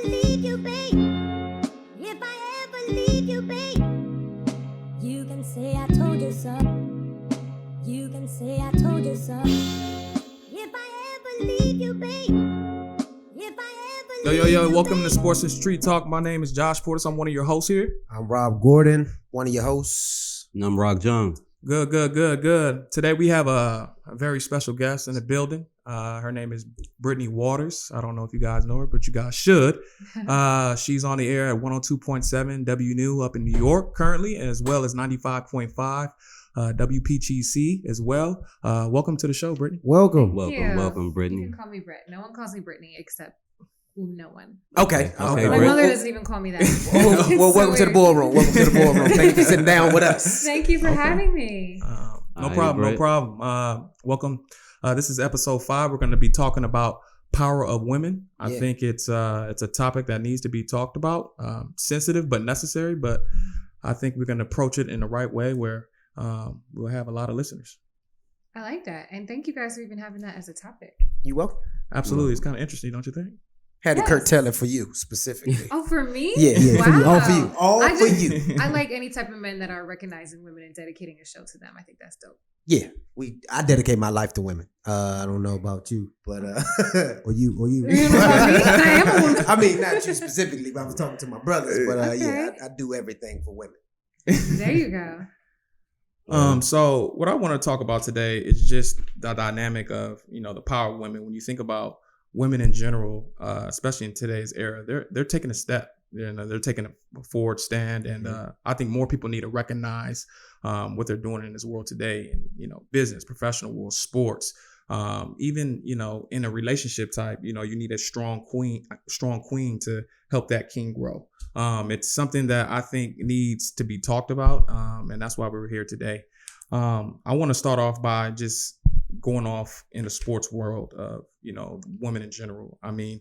ever leave you, babe, if I ever leave you, babe, you can say I told you so. You can say I told you so. If I ever leave you, babe, if I ever leave Yo, welcome to Sportsstreetstalk. My name is Josh Portis. I'm one of your hosts here. I'm Rob Gordon, one of your hosts. And I'm Rock Jones. Good. Today we have a very special guest in the building. Her name is Britt Waters. I don't know if you guys know her, but you guys should. She's on the air at 102.7 WNEW up in New York currently, as well as 95.5 WPGC as well. Welcome to the show, Brittany. Welcome, Brittany. You can call me Britt. No one calls me Brittany except no one. Okay. My Britt. mother doesn't even call me that. Well, welcome to the ballroom. Thank you for sitting down with us. Thank you for having me. No problem. Welcome. This is episode 5. We're going to be talking about power of women. I think it's a topic that needs to be talked about. Sensitive but necessary. But I think we're going to approach it in the right way where we'll have a lot of listeners. I like that. And thank you guys for even having that as a topic. You welcome. Absolutely. It's kind of interesting, don't you think? Had to curtail it for you specifically. Oh, for me? Yeah. Wow. All for you. I like any type of men that are recognizing women and dedicating a show to them. I think that's dope. Yeah, I dedicate my life to women. I don't know about you, but or you. You know about me? I am a woman. I mean, not you specifically, but I was talking to my brothers. But Okay. I do everything for women. There you go. So what I want to talk about today is just the dynamic of, the power of women. When you think about women in general, especially in today's era, they're taking a step. They're taking a forward stand, and I think more people need to recognize what they're doing in this world today, in business, professional world, sports, even in a relationship type. You need a strong queen to help that king grow. It's something that I think needs to be talked about, and that's why we're here today. I want to start off by just going off in the sports world of women in general. I mean,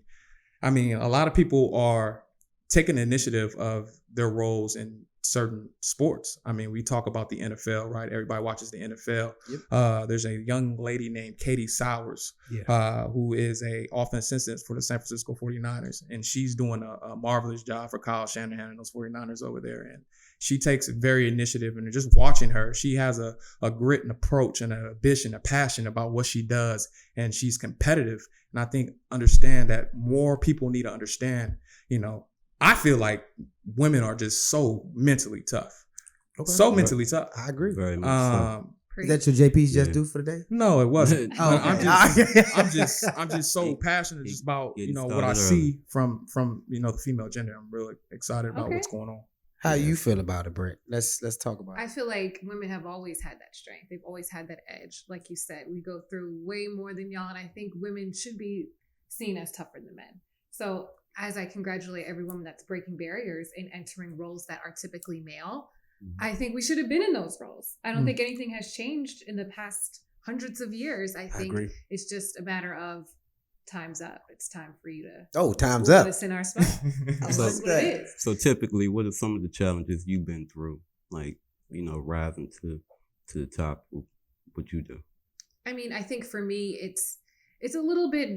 a lot of people are taking the initiative of their roles in certain sports. I mean, we talk about the NFL, right? Everybody watches the NFL. Yep. There's a young lady named Katie Sowers, who is a offense assistant for the San Francisco 49ers. And she's doing a marvelous job for Kyle Shanahan and those 49ers over there. And she takes very initiative, and just watching her, she has a grit and approach and an ambition, a passion about what she does. And she's competitive. And I think understand that more people need to understand, I feel like women are just so mentally tough. Okay. So mentally tough. I agree. Very much so. Is that your JP's just do for the day? No, it wasn't. I'm just so passionate just about what I see from the female gender. I'm really excited about what's going on. How you feel about it, Brent? Let's talk about it. I feel like women have always had that strength. They've always had that edge. Like you said, we go through way more than y'all, and I think women should be seen as tougher than men. So as I congratulate every woman that's breaking barriers and entering roles that are typically male, I think we should have been in those roles. I don't think anything has changed in the past hundreds of years. I think it's just a matter of time's up. It's time for you to time's up. Put us in our spot. That's what it is. So typically, what are some of the challenges you've been through? Like, rising to the top, what you do? I mean, I think for me, it's a little bit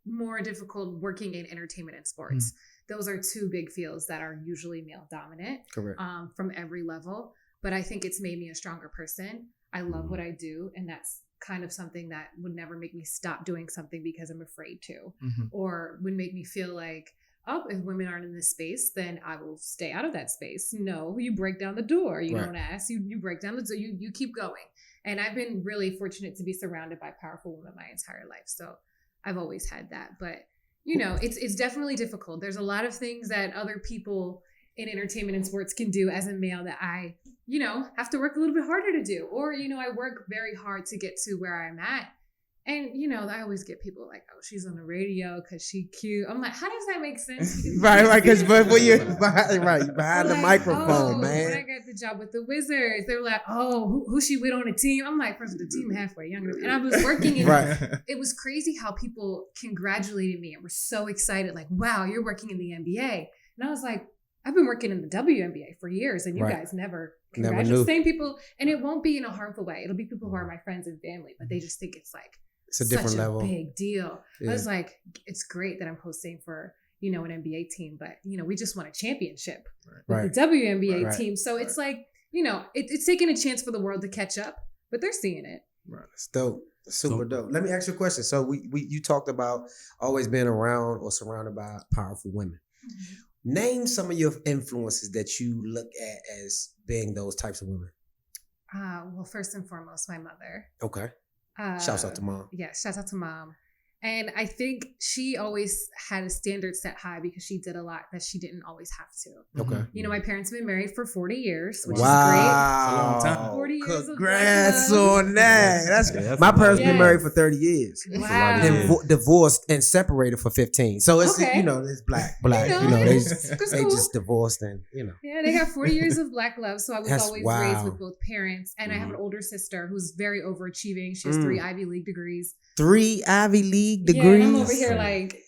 more difficult working in entertainment and sports. Those are two big fields that are usually male dominant. Correct. From every level. But I think it's made me a stronger person. I love what I do. And that's kind of something that would never make me stop doing something because I'm afraid to. Or would make me feel like, if women aren't in this space, then I will stay out of that space. No, you break down the door. You don't ask. You break down the door. You keep going. And I've been really fortunate to be surrounded by powerful women my entire life. So I've always had that, but it's definitely difficult. There's a lot of things that other people in entertainment and sports can do as a male that I, have to work a little bit harder to do, or, I work very hard to get to where I'm at. And, I always get people like, oh, she's on the radio because she cute. I'm like, how does that make sense? Right. Because when you're behind the microphone, man. When I got the job with the Wizards, they were like, oh, who she with on the team? I'm like, first of the team halfway younger. And I was working in it was crazy how people congratulated me and were so excited. Like, wow, you're working in the NBA. And I was like, I've been working in the WNBA for years, and you guys never congratulate the same people. And it won't be in a harmful way. It'll be people who are my friends and family, but they just think it's like, it's a different level. Big deal. Yeah. I was like, it's great that I'm hosting for, an NBA team, but we just won a championship Right. with the WNBA Right. team. So it's like, it's taking a chance for the world to catch up, but they're seeing it. Right. It's dope. Super dope. Let me ask you a question. So you talked about always being around or surrounded by powerful women. Name some of your influences that you look at as being those types of women. Well, first and foremost, my mother. Okay. Shouts out to mom. Yeah, shouts out to mom. And I think she always had a standard set high because she did a lot that she didn't always have to. Okay. My parents have been married for 40 years, which is Wow. It's a long time. 40 years of Congrats black love. on that. That's My a lot. parents been Yes. married for 30 years. great. That's a lot of Wow. years. And divorced and separated for 15. So it's Okay. it's black. It's They cool. just divorced and Yeah, they got 40 years of black love. So I was That's always wow. raised with both parents. And I have an older sister who's very overachieving. She has 3 Ivy League degrees. 3 Ivy League degrees. Yeah, and I'm over here like,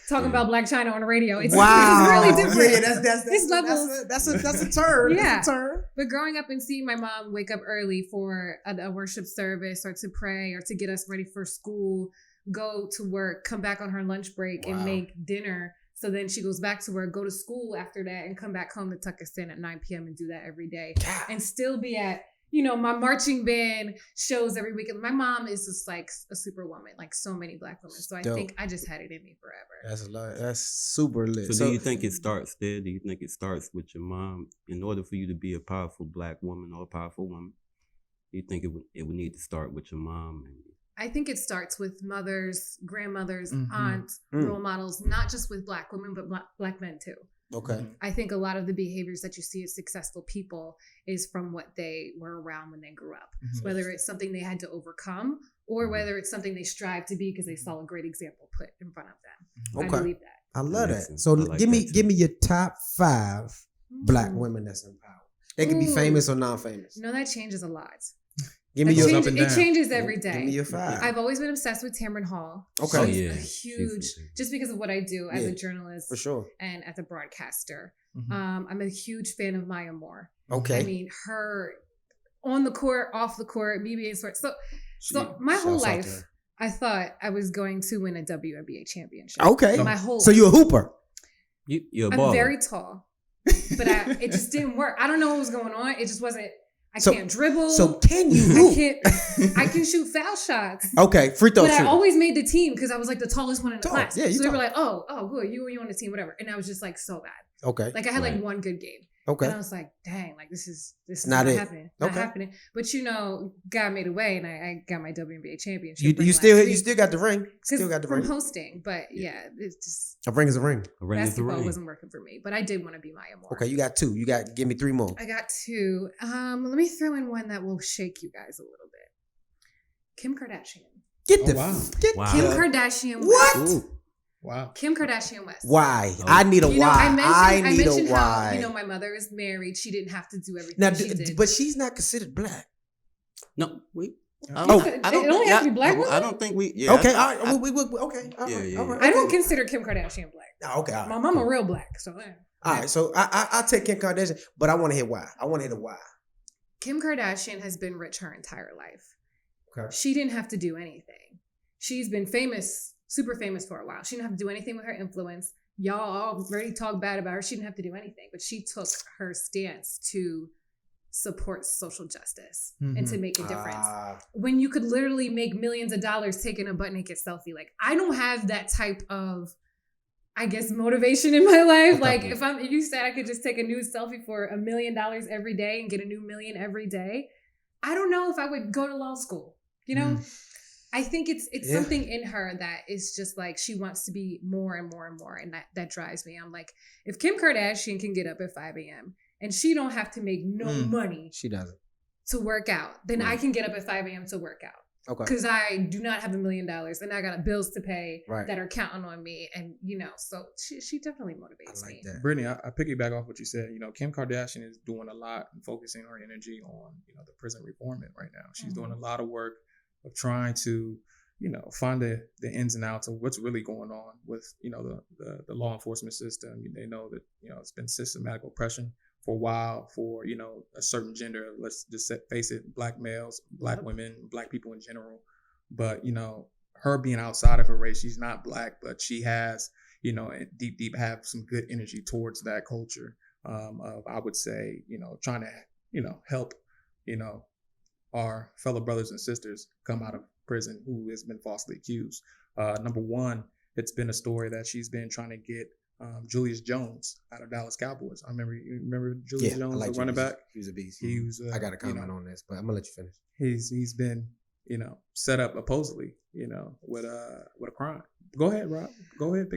talking about Black China on the radio. It's Wow. really different. Yeah, that's It's levels. that's a turn. Yeah. That's a turn. But growing up and seeing my mom wake up early for a worship service or to pray or to get us ready for school, go to work, come back on her lunch break and Wow. make dinner. So then she goes back to work, go to school after that and come back home to tuck us in at 9 p.m. and do that every day. God. And still be at, my marching band shows every weekend. My mom is just like a superwoman, like so many black women. So I Dope. think I just had it in me forever. That's a lot. That's super lit. So do you think it starts there? Do you think it starts with your mom? In order for you to be a powerful black woman or a powerful woman, do you think it would need to start with your mom? I think it starts with mothers, grandmothers, Mhm. aunts, role models, not just with black women, but black men too. Okay. I think a lot of the behaviors that you see as successful people is from what they were around when they grew up, Mhm. whether it's something they had to overcome or whether it's something they strive to be because they saw a great example put in front of them. Okay. I believe that. I love Makes that. sense. So I like give me that too. give me your top 5 black Mm. women that's in power. They could be Ooh. famous or non-famous. No, that changes a lot. Give me It your changes- changes, up and it down. changes every day. Give me your 5. I've always been obsessed with Tamron Hall. Okay. Oh, She's yeah. a She's huge, amazing. just because of what I do as Yeah, a journalist for sure. and as a broadcaster. Mhm. I'm a huge fan of Maya Moore. Okay. I mean, her on the court, off the court, me being sort. So my whole Shouts out to life, I thought I was going to win a WNBA championship. her. Okay. My whole So you a hooper. You're a I'm baller. very tall, but it just didn't work. I don't know what was going on. It just wasn't. I So- can't dribble. So can you I hoop? can't. I can shoot foul shots. Okay, free throw But I shooter. always made the team because I was like the tallest one in the Tall. class. Yeah, you so they were tall. like, oh, good. You on the team, whatever. And I was just like so bad. Okay. Like I had like Right. one good game. Okay. And I was like, dang, like this is Not not it. happening. Not Okay. happening. But God made a way and I got my WNBA championship. You ring still last you week. still got the ring. 'Cause Still got the from ring. hosting. But yeah, it's just A ring is a ring. A ring is the basketball ring. wasn't working for me. But I did want to be Maya Moore. Okay, you got 2. You got give me 3 more. I got 2. Let me throw in one that will shake you guys a little bit. Kim Kardashian. Get Oh, the wow. get Wow. Kim the- Kardashian West. What? Ooh. Wow. Kim Kardashian West. Why? I need a You know, why. I need mentioned a why. how, my mother is married. She didn't have to do everything now, she did. but she's not considered black. No, we. Oh, it only has to be black women? I don't think we. Yeah. Okay, I- all right. I- we okay. All Yeah, right, yeah, all right. I don't okay. consider Kim Kardashian black. Okay, all right. My mama cool. real black. So All right, so I'll take Kim Kardashian, but I want to hear why. I want to hear the why. Kim Kardashian has been rich her entire life. Okay. She didn't have to do anything. She's been famous, super famous for a while. She didn't have to do anything with her influence. Y'all already talk bad about her. She didn't have to do anything, but she took her stance to support social justice and to make a difference. When you could literally make millions of dollars taking a butt naked selfie. Like, I don't have that type of, I guess, motivation in my life. Okay. Like, if you said I could just take a nude selfie for $1 million every day and get a new million every day, I don't know if I would go to law school. You know, I think it's Yeah. something in her that is just like she wants to be more and more and more, and that drives me. I'm like, if Kim Kardashian can get up at 5 a.m. and she don't have to make no money She doesn't. to work out, then I Right. can get up at 5 a.m. to work out. Okay. Because I do not have $1 million and I got bills to pay Right. that are counting on me. And, so she definitely motivates I like me. that. Brittany, I piggyback off what you said. Kim Kardashian is doing a lot and focusing her energy on, the prison reformment right now. She's doing a lot of work of trying to, find the ins and outs of what's really going on with, the law enforcement system. They know that, it's been systematic oppression for a while for, a certain gender. Let's just face it, black males, black women, black people in general. But, her being outside of her race, she's not black, but she has, and deep have some good energy towards that culture of, I would say, trying to, help, our fellow brothers and sisters come out of prison who has been falsely accused. Number one, it's been a story that she's been trying to get Julius Jones out of Dallas Cowboys. You remember Julius Jones, the running back? He was a beast. He was. I got a comment on this, but I'm gonna let you finish. He's been, set up supposedly, with a crime. Go ahead, Rob. Go ahead.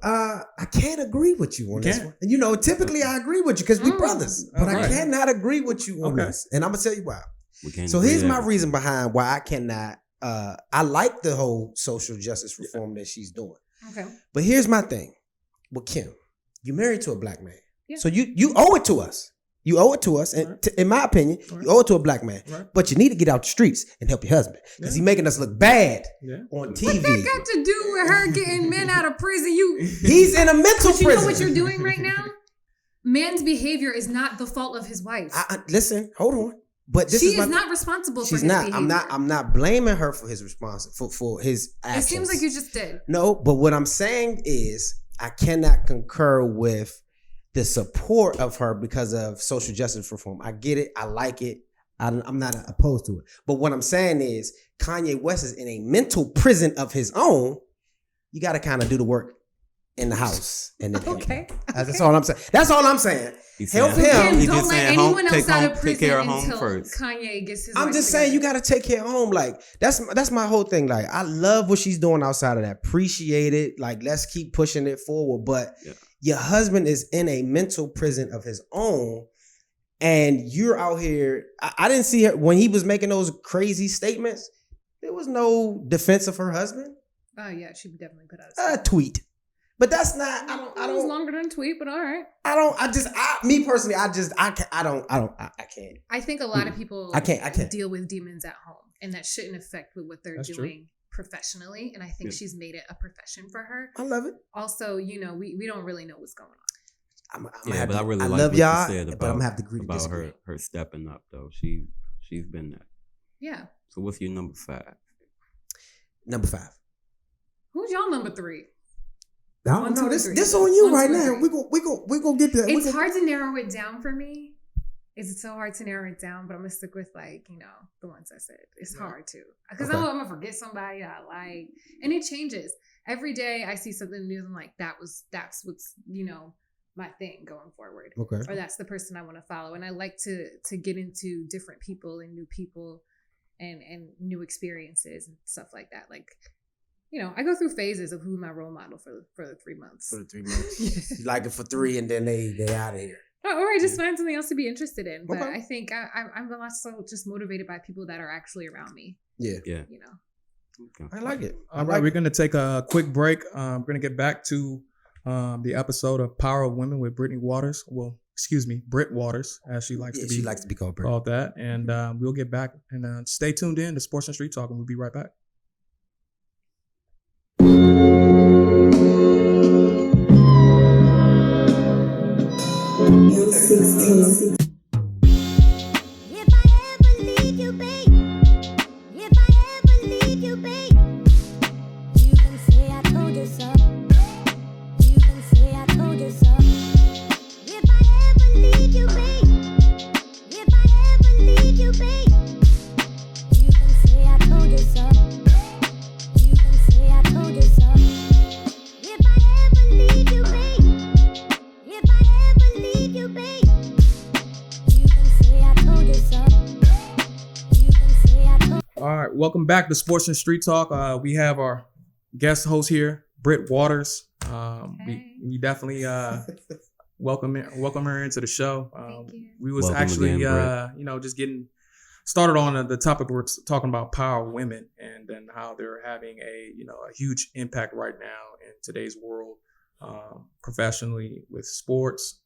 I can't agree with you on this one. And typically I agree with you because we brothers, but I cannot agree with you on this, and I'm gonna tell you why. So here's my reason behind why I cannot. I like the whole social justice reform that she's doing. Okay. But here's my thing with Kim. You married to a black man. Yeah. So you owe it to us. You owe it to us. And in my opinion, you owe it to a black man. Right. But you need to get out the streets and help your husband. Because he's making us look bad on TV. What that got to do with her getting men out of prison? He's in a mental prison. You know what you're doing right now? Man's behavior is not the fault of his wife. Listen, hold on. But she is not responsible for his behavior. I'm not blaming her for his for his actions. It seems like you just did. No, but what I'm saying is I cannot concur with the support of her because of social justice reform. I get it. I like it. I'm not opposed to it. But what I'm saying is Kanye West is in a mental prison of his own. You got to kind of do the work in the house. And then okay. That's all I'm saying. That's all I'm saying. Help him. Don't let anyone else out of prison until Kanye gets his. I'm just saying you got to take care of home. Like that's my whole thing. Like I love what she's doing outside of that. Appreciate it. Like let's keep pushing it forward. But your husband is in a mental prison of his own, and you're out here. I didn't see her when he was making those crazy statements. There was no defense of her husband. Oh yeah, she definitely put out a tweet. But that's not. It was longer than a tweet, but all right. Me personally, I can't. I think a lot of people I can't deal with demons at home, and that shouldn't affect with what they're doing professionally. And I think she's made it a profession for her. I love it. Also, we don't really know what's going on. But I really like love what y'all, you said but I'm gonna have to agree about disagree. her stepping up though. She's been there. Yeah. So what's your number 5? Number 5. Who's y'all number 3? No, this on you right now. We gonna get there. It's hard to narrow it down for me. It's so hard to narrow it down, but I'm gonna stick with the ones I said. It's hard to because I'm gonna forget somebody I like, and it changes every day. I see something new, and I'm like, that's what's my thing going forward. Okay, or that's the person I want to follow, and I like to get into different people and new people, and new experiences and stuff like that. Like. I go through phases of who's my role model for the 3 months. For the 3 months. You like it for 3 and then they out of here. Or I just find something else to be interested in. But I think I'm also just motivated by people that are actually around me. Yeah. Okay. I like it. All right, we're going to take a quick break. We're going to get back to the episode of Power of Women with Brittany Waters. Well, excuse me, Britt Waters, as she likes to be. She likes to be called Britt. Called that. And we'll get back and stay tuned in to Sports and Street Talk, and we'll be right back. If I ever leave you, babe, you can say I told you so. You can say I told you so. If I ever leave you, babe, you can say I told you so. You can say I told you so. If I ever leave you, babe, you can say I told you so. You can say I told. All right, welcome back to Sports and Street Talk. We have our guest host here, Britt Waters. We definitely welcome her into the show. Thank you. We was Welcome actually again, just getting started on the topic. We're talking about power women and how they're having a huge impact right now in today's world, professionally with sports,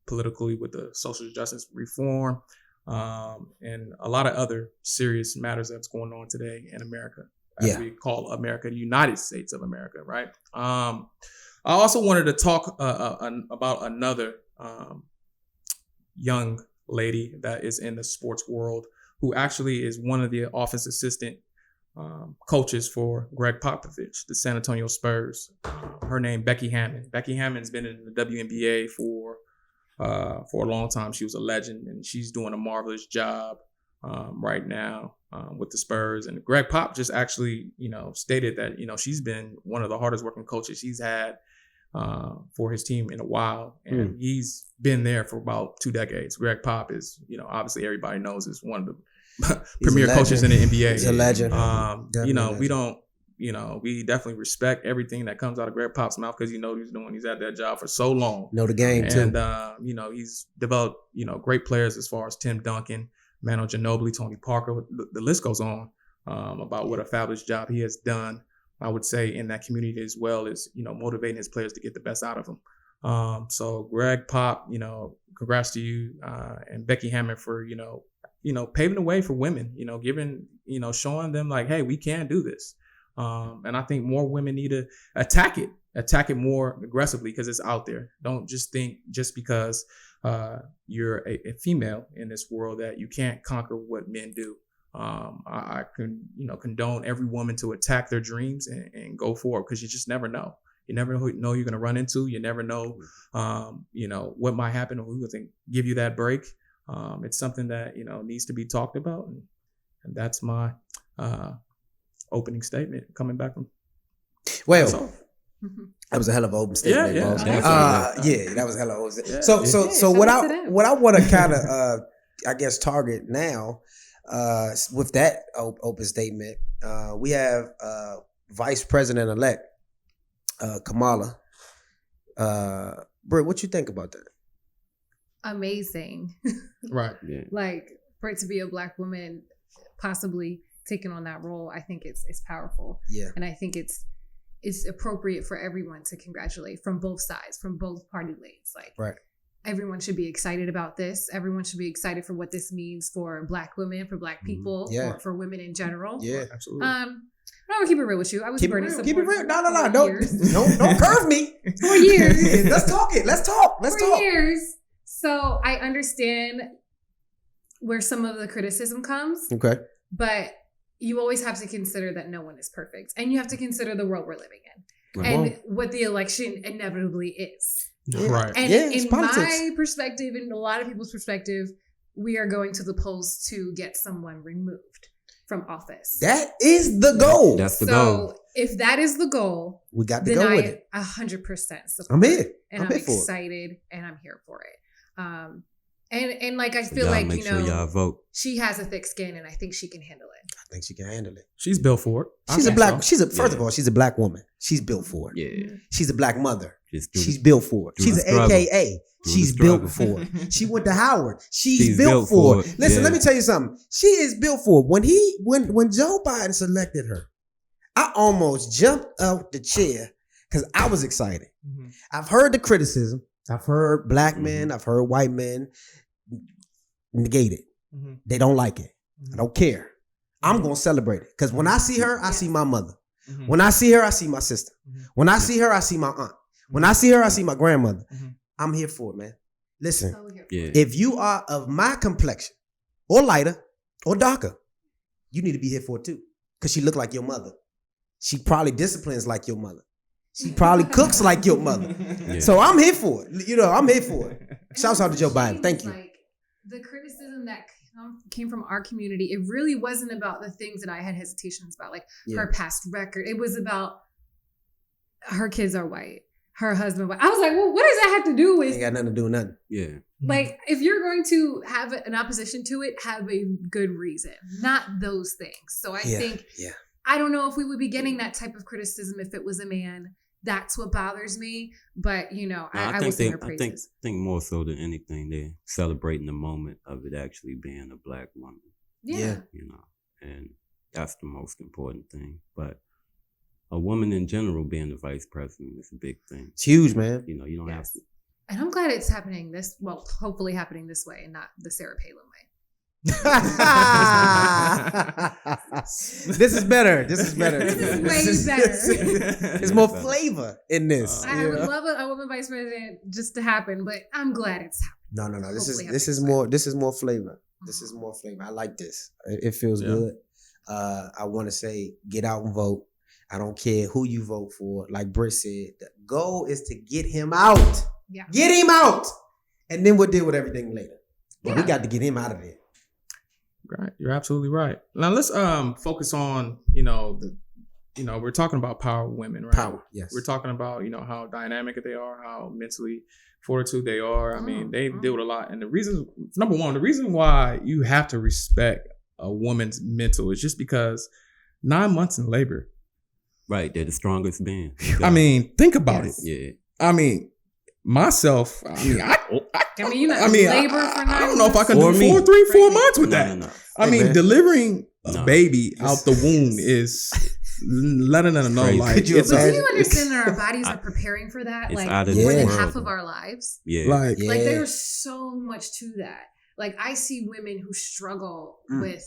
politically with the social justice reform, and a lot of other serious matters that's going on today in America, as we call America, the United States of America, right? I also wanted to talk about another young lady that is in the sports world who actually is one of the offense assistant coaches for Greg Popovich, the San Antonio Spurs. Her name, Becky Hammon. Becky Hammon's been in the WNBA for a long time. She was a legend, and she's doing a marvelous job right now with the Spurs. And Greg Pop just actually, stated that, she's been one of the hardest working coaches he's had for his team in a while. And he's been there for about 2 decades. Greg Pop is, obviously everybody knows is one of the premier coaches in the NBA. He's a legend. We definitely respect everything that comes out of Greg Pop's mouth because he's at that job for so long. Know the game too. And he's developed, great players as far as Tim Duncan, Manu Ginobili, Tony Parker. The list goes on about what a fabulous job he has done, I would say, in that community as well as, motivating his players to get the best out of them. So Greg Pop, congrats to you and Becky Hammon for, paving the way for women, giving, showing them like, hey, we can do this. And I think more women need to attack it more aggressively because it's out there. Don't just think just because you're a female in this world that you can't conquer what men do. I can, condone every woman to attack their dreams and go forward because you just never know. You never know you're going to run into. You never know, what might happen or who's going to give you that break. It's something that, needs to be talked about. And that's my opening statement coming back from. Well, that was a hell of an open statement. Yeah, that was a hell of an open statement. So what I want to kind of, I guess, target now with that open statement, we have Vice President-elect Kamala. Britt, what you think about that? Amazing. Right. Yeah. Like, for it to be a Black woman possibly taking on that role, I think it's powerful. Yeah. And I think it's appropriate for everyone to congratulate from both sides, from both party lanes. Like, right. Everyone should be excited about this. Everyone should be excited for what this means for Black women, for Black people, for women in general. Yeah, absolutely. I'm gonna keep it real with you. I was keep it burning real. Keep it real. No. Years. Don't curve me. For years. Let's talk it. Let's talk. For years. So I understand where some of the criticism comes. Okay. But you always have to consider that no one is perfect. And you have to consider the world we're living in. Right. And what the election inevitably is. Yeah. Right. And in politics. my perspective, and a lot of people's perspective, we are going to the polls to get someone removed from office. That is the goal. That's the goal. If that is the goal, we got to then go with it. 100% support. I'm here. And I'm excited and I'm here for it. And like I feel y'all like, make sure y'all vote. she has a thick skin and I think she can handle it. I think she can handle it. She's built for it. She's a black. First of all, she's a Black woman. She's built for it. Yeah. She's a Black mother. She's built for it. She's an AKA. She's built for it. She went to Howard. She's built for it. Listen, let me tell you something. She is built for it. When Joe Biden selected her, I almost jumped out the chair because I was excited. Mm-hmm. I've heard the criticism. I've heard Black men. I've heard white men negate it. Mm-hmm. They don't like it. Mm-hmm. I don't care. I'm going to celebrate it because when I see her, I see my mother. Mm-hmm. When I see her, I see my sister. Mm-hmm. When I see her, I see my aunt. When I see her, I see my grandmother. Mm-hmm. I'm here for it, man. Listen, if you are of my complexion or lighter or darker, you need to be here for it too because she look like your mother. She probably disciplines like your mother. She probably cooks like your mother. Yeah. So I'm here for it. I'm here for it. Shouts out to Joe Biden. Thank you. Like the criticism that came from our community, it really wasn't about the things that I had hesitations about, like her past record. It was about her kids are white, her husband white. I was like, well, what does that have to do with? Ain't got nothing to do with nothing. Yeah. Like, if you're going to have an opposition to it, have a good reason, not those things. So I think, I don't know if we would be getting that type of criticism if it was a man. That's what bothers me. But, I will sing her praises. I think more so than anything, they're celebrating the moment of it actually being a Black woman. Yeah. And that's the most important thing. But a woman in general being the vice president is a big thing. It's huge, man. You don't have to. And I'm glad it's happening hopefully happening this way and not the Sarah Palin way. This is better. This is better. This is way better. There's more flavor in this. I would love a woman vice president just to happen, but I'm glad it's happening. No. This is more flavor. This is more flavor. I like this. It feels good. I want to say get out and vote. I don't care who you vote for. Like Britt said, the goal is to get him out. Yeah. Get him out. And then we'll deal with everything later. But we Yeah. got to get him out of there. Right, you're absolutely right. Now let's focus on we're talking about power women, right? Power, yes. We're talking about how dynamic they are, how mentally fortitude they are. I mean, they deal with a lot, and the reason why you have to respect a woman's mental is just because 9 months in labor. Right, they're the strongest being. I mean, think about it. Yeah. I mean, myself. I mean, you're not labor for 9 I don't know if I can Or do me. 4 months with that. No. I mean, man. delivering a No. baby out the womb is letting them know, Crazy. like, Could you it's But do imagine? you understand that our bodies are preparing for that? It's Like out of this more than world. half of our lives. Yeah. like, Yeah. Like there's so much to that. Like I see women who struggle with,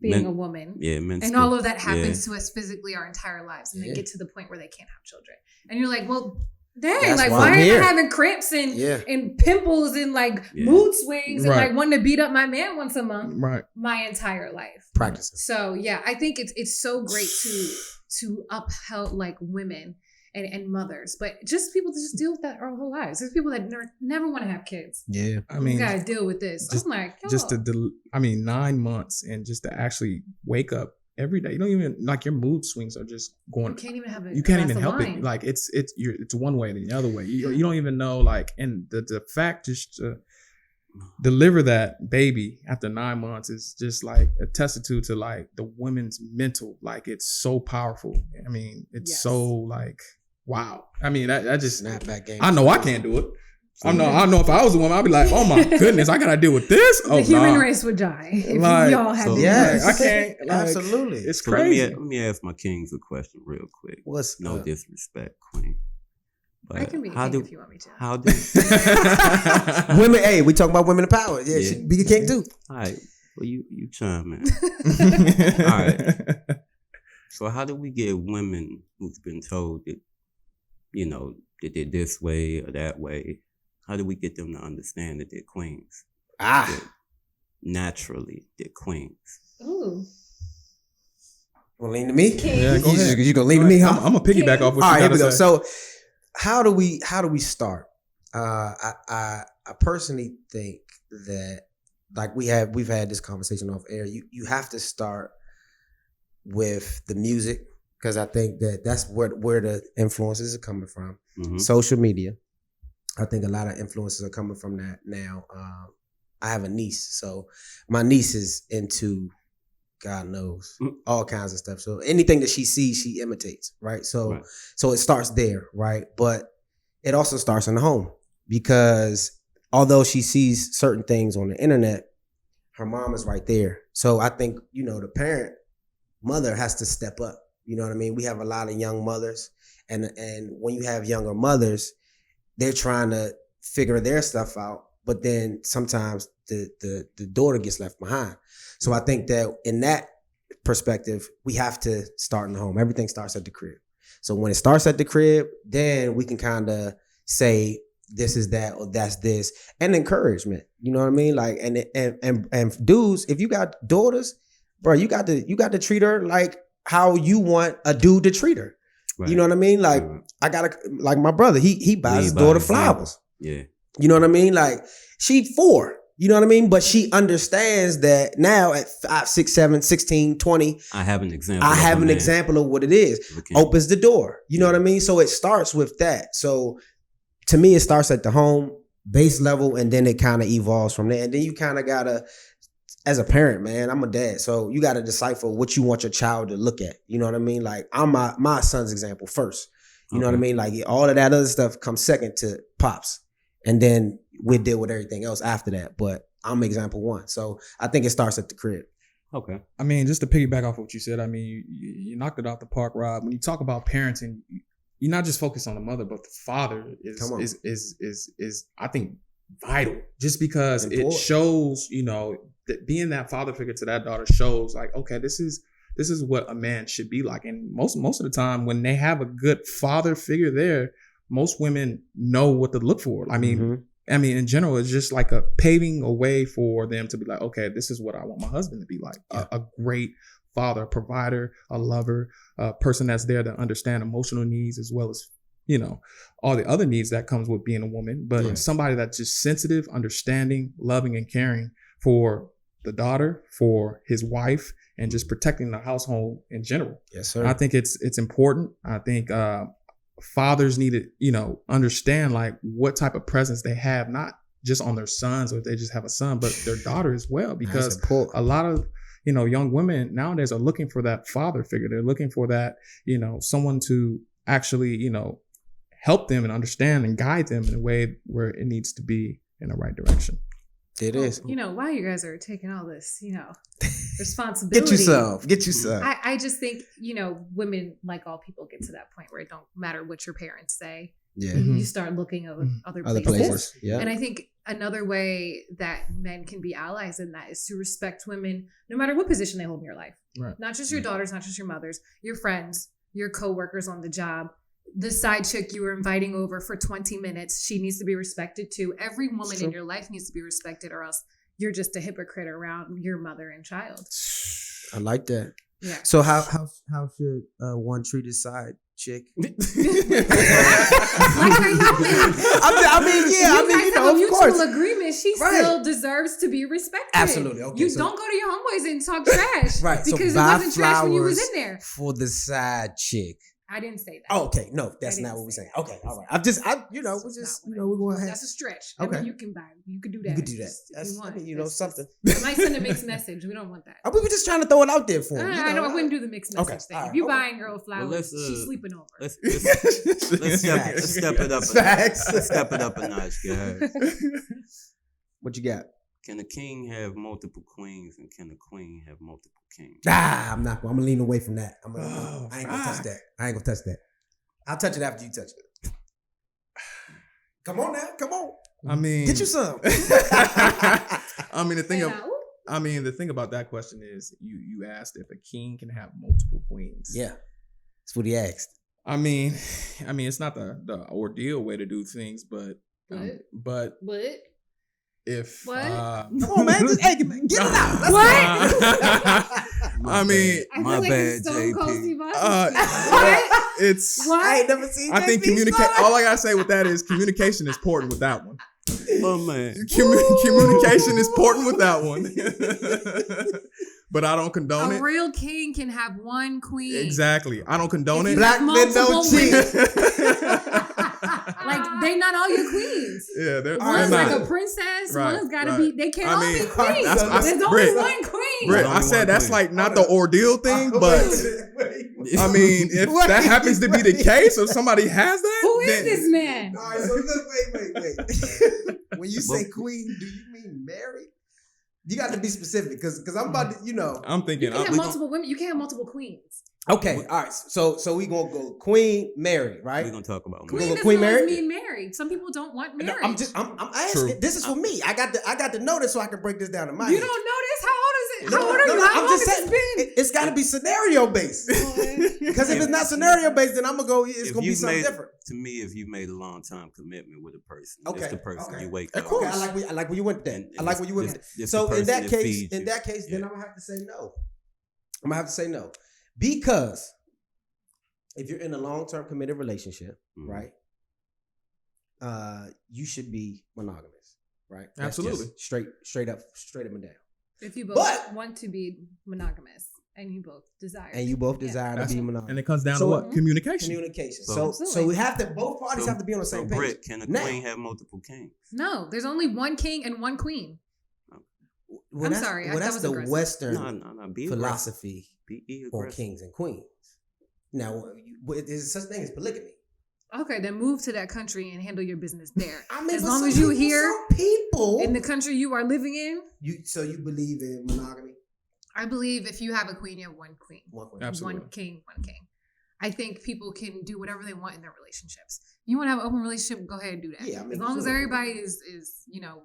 being a woman. Yeah, And all of that happens to us physically our entire lives, and then Yeah. get to the point where they can't have children. And you're like, well, dang, That's like why why I'm am here. I having cramps and Yeah. and pimples and like Yeah. mood swings and Right. like wanting to beat up my man once a month right. my entire life. Practicing. So yeah, I think it's so great to upheld like women and mothers, but just people to just deal with that our whole lives. There's people that never want to have kids. Yeah. I You mean, gotta deal with this. just- I'm like, just yo. to 9 months and just to actually wake up every day. You don't even like your mood swings are just going. You can't even have a You can't glass even of help wine. it. Like it's one way or the other way. You don't even know, like, and the fact just to deliver that baby after 9 months is just like attested to like the women's mental. Like it's so powerful. I mean, it's Yes. so like wow. I mean, that just Snapback game. I know I can't do it. I know if I was a woman, I'd be like, oh my goodness, I gotta deal with this. Oh, the human nah. race would die if Like, y'all had so- to. Yes. I can't. Like, Absolutely. It's So crazy. let me ask my kings a question real quick. What's No up? disrespect, Queen. But I can be a king if you want me to. How do Women, hey, we talk about women in power. Yeah, Yeah. she be a king too. all right? Well, you chime in. All right. So how do we get women who's been told that, that they're this way or that way? How do we get them to understand that they're queens? That naturally, they're queens. Ooh. Want to lean to me? Yeah, go ahead. You gonna lean to me? Huh? I'm gonna piggyback off what All you right, here gotta we go. say. So, how do we start? I personally think that like we've had this conversation off air. You have to start with the music because I think that's where the influences are coming from. Mhm. Social media. I think a lot of influences are coming from that now. I have a niece, so my niece is into God knows all kinds of stuff. So anything that she sees, she imitates, right? So so it starts there, right? But it also starts in the home because although she sees certain things on the internet, her mom is right there. So I think, the mother has to step up. You know what I mean? We have a lot of young mothers, and when you have younger mothers, they're trying to figure their stuff out, but then sometimes the daughter gets left behind. So I think that in that perspective, we have to start in the home. Everything starts at the crib. So when it starts at the crib, then we can kind of say this is that or that's this, and encouragement. You know what I mean? Like and dudes, if you got daughters, bro, you got to treat her like how you want a dude to treat her. Right. You know what I mean? Like I gotta like my brother, he buys his daughter flowers. Yeah. You know what I mean? Like she 4, you know what I mean? But she understands that now at 5, 6, 7, 16, 20, I have an example. I have an example of what it is. Opens the door. You know what I mean? So it starts with that. So to me, it starts at the home base level and then it kind of evolves from there. And then you kind of gotta, as a parent, man, I'm a dad. So you gotta decipher what you want your child to look at. You know what I mean? Like I'm my son's example first. You know what I mean? Like all of that other stuff comes second to Pops. And then we deal with everything else after that. But I'm example 1. So I think it starts at the crib. Okay. I mean, just to piggyback off what you said, I mean, you knocked it out the park, Rob. When you talk about parenting, you're not just focused on the mother, but the father is I think vital. Just because it shows, that being that father figure to that daughter shows like, okay, this is what a man should be like. And most of the time, when they have a good father figure there, most women know what to look for. I mean, I mean, in general, it's just like a paving a way for them to be like, okay, this is what I want my husband to be like. A great father, a provider, a lover, a person that's there to understand emotional needs as well as, you know, all the other needs that comes with being a woman. But somebody that's just sensitive, understanding, loving, and caring for the daughter, for his wife, and just protecting the household in general. Yes, sir. I think it's important. I think fathers need to, you know, understand like what type of presence they have, not just on their sons or if they just have a son, but their daughter as well. Because a lot of, you know, young women nowadays are looking for that father figure. They're looking for that, you know, someone to actually, you know, help them and understand and guide them in a way where it needs to be in the right direction. It is. You know, while you guys are taking all this, you know, responsibility. Get yourself. I just think, you know, women, like all people, get to that point where it don't matter what your parents say. Yeah. You start looking at other places. Yeah. And I think another way that men can be allies in that is to respect women, no matter what position they hold in your life. Right. Not just your daughters, not just your mothers, your friends, your coworkers on the job. The side chick you were inviting over for 20 minutes, she needs to be respected too. Every woman in your life needs to be respected, or else you're just a hypocrite around your mother and child. I like that. Yeah. So how should one treat his side chick? Like I mean, you know, of course. Mutual agreement. She still deserves to be respected. Absolutely. Okay, you don't go to your homeboys and talk trash, right? Because so it wasn't trash when you was in there. For the side chick. I didn't say that. Oh, okay. No, that's not what we're saying. Okay, all right. we're going to have. That's a stretch. Okay. I mean, you can do that. You could do that. If you want. I mean, something. It might send a mixed message. We don't want that. We were just trying to throw it out there for him. I wouldn't do the mixed message thing. Right, if you buying girl flowers, she's sleeping over. Let's step it up. Let's step it up a notch, guys. What you got? Can a king have multiple queens, and can a queen have multiple kings? I'm gonna lean away from that. I ain't gonna touch that. I'll touch it after you touch it. Come on now, come on. I mean, get you some. I mean, the thing about that question is, you asked if a king can have multiple queens. Yeah, that's what he asked. I mean, it's not the ordeal way to do things, but if what? Come on, man, just, get it out. Let's What? I mean, my bad, JP. It's. I ain't never seen. I think communicate. All I gotta say with that is communication is important with that one. Oh man, communication is important with that one. But I don't condone it. A real king can have one queen. Exactly. I don't condone it. Black men don't cheat. Like, they not all your queens. Yeah, they're one's not. like a princess. Right, One's got to be. They can't all be queens. There's only Britt, one queen. Britt, I said that's like not the ordeal thing, but I mean, if that happens to be the case, or somebody has that, who is this man? All right, so look, wait. When you say queen, do you mean married? You got to be specific because I'm about to, you know. I'm thinking. You can have multiple women. You can't have multiple queens. Okay, all right. So we gonna go queen married, right? We're gonna talk about queen. Doesn't queen always mean married. Some people don't want marriage. No, I'm asking. True. This is for me. I got to know this so I can break this down in my head. You don't know this? How old is it? How old are you? How long has it been? It's got to be scenario based. Because if it's not scenario based, then I'm gonna go. It's gonna be something different. To me, if you made a long time commitment with a person, okay, it's the person you wake up. Of course. I like where you went then. I like where you went. So in that case, then I'm gonna have to say no. I'm gonna have to say no because if you're in a long-term committed relationship, right? You should be monogamous, right? Absolutely. Straight up and down. If you both want to be monogamous and you both desire. And you both desire to be monogamous. And it comes down to what? Communication. So we have to, both parties have to be on the same page. Britt, can a queen have multiple kings? No, there's only one king and one queen. I'm sorry. Well, that's the aggressive. Western be philosophy be on kings and queens. Now, there's such thing as polygamy. Okay, then move to that country and handle your business there. I mean, as long as you here people in the country you are living in. So you believe in monogamy? I believe if you have a queen, you have one queen. Absolutely. One king. I think people can do whatever they want in their relationships. You want to have an open relationship, go ahead and do that. Yeah, I mean, as long as everybody is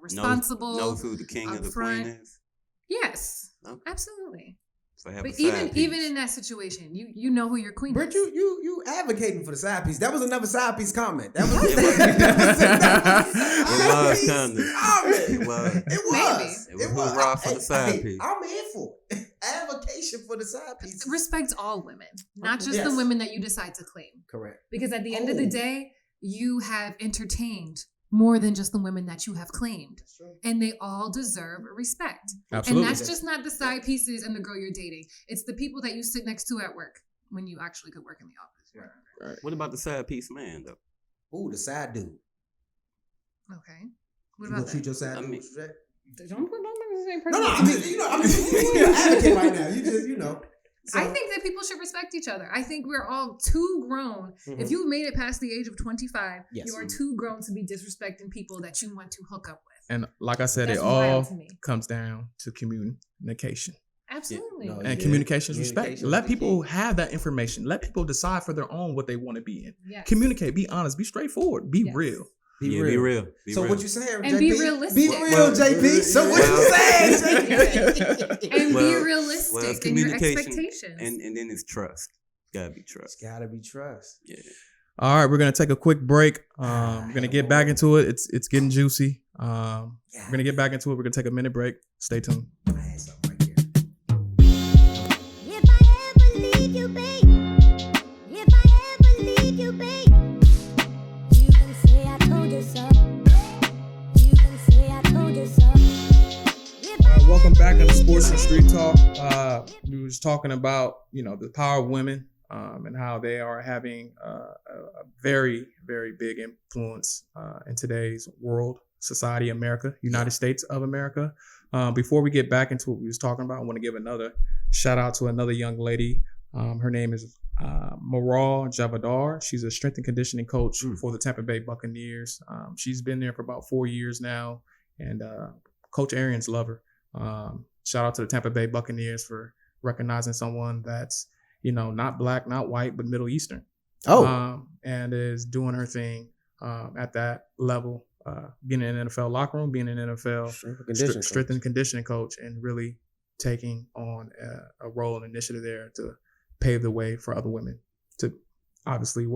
responsible. Knows who the king of the queen is. Yes, okay. Absolutely. So have a But side piece. even in that situation, you know who your queen Britt, is. you advocating for the side piece. That was another side piece comment. That was It was. It was hoorah for the side piece. I'm here for it. Advocation for the side piece. Respect all women, not just Yes. the women that you decide to claim. Correct. Because at the end of the day, you have entertained more than just the women that you have claimed. That's true. And they all deserve respect. Absolutely. And that's just not the side pieces and the girl you're dating. It's the people that you sit next to at work when you actually could work in the office. Right. What about the side piece man though? Ooh, the side dude. Okay. What You about gonna treat that? your side I dude? mean- Don't put the same No, person. I mean, you're an advocate right now. You just, So, I think that people should respect each other. I think we're all too grown. If you've made it past the age of 25, Yes. you are too grown to be disrespecting people that you want to hook up with. And like I said, That's it all wild to me. comes down to communication. Absolutely. no, And Yeah. communication is respect. Communication Let is the people key. have that information. Let people decide for their own what they want to be in. Yes. Communicate. Be honest. Be straightforward. Be Yes. real. be Be real. Be So real. what you saying, And JP? be realistic. Be real, JP. So what you saying, JP? And be Well, realistic it's in your communication expectations. and then it's trust. Gotta be trust. It's gotta be trust. Yeah. All right, we're gonna take a quick break. We're gonna get back into it. It's getting juicy. We're gonna get back into it. We're gonna take a minute break. Stay tuned. I had something right here. If I ever leave you, babe. If I ever leave you, babe. You can say I told you so. You can say I told you so. If I Welcome back to the Sports and Street Talk. We was talking about the power of women and how they are having a very, very big influence in today's world, society, America, United States of America. Before we get back into what we was talking about, I want to give another shout out to another young lady. Her name is Maral Javadar. She's a strength and conditioning coach for the Tampa Bay Buccaneers. She's been there for about 4 years now, and Coach Arians love her. Shout out to the Tampa Bay Buccaneers for recognizing someone that's not black, not white, but Middle Eastern. And is doing her thing at that level, being in an NFL locker room, being an NFL strength and conditioning coach, and really taking on a role and initiative there to pave the way for other women to obviously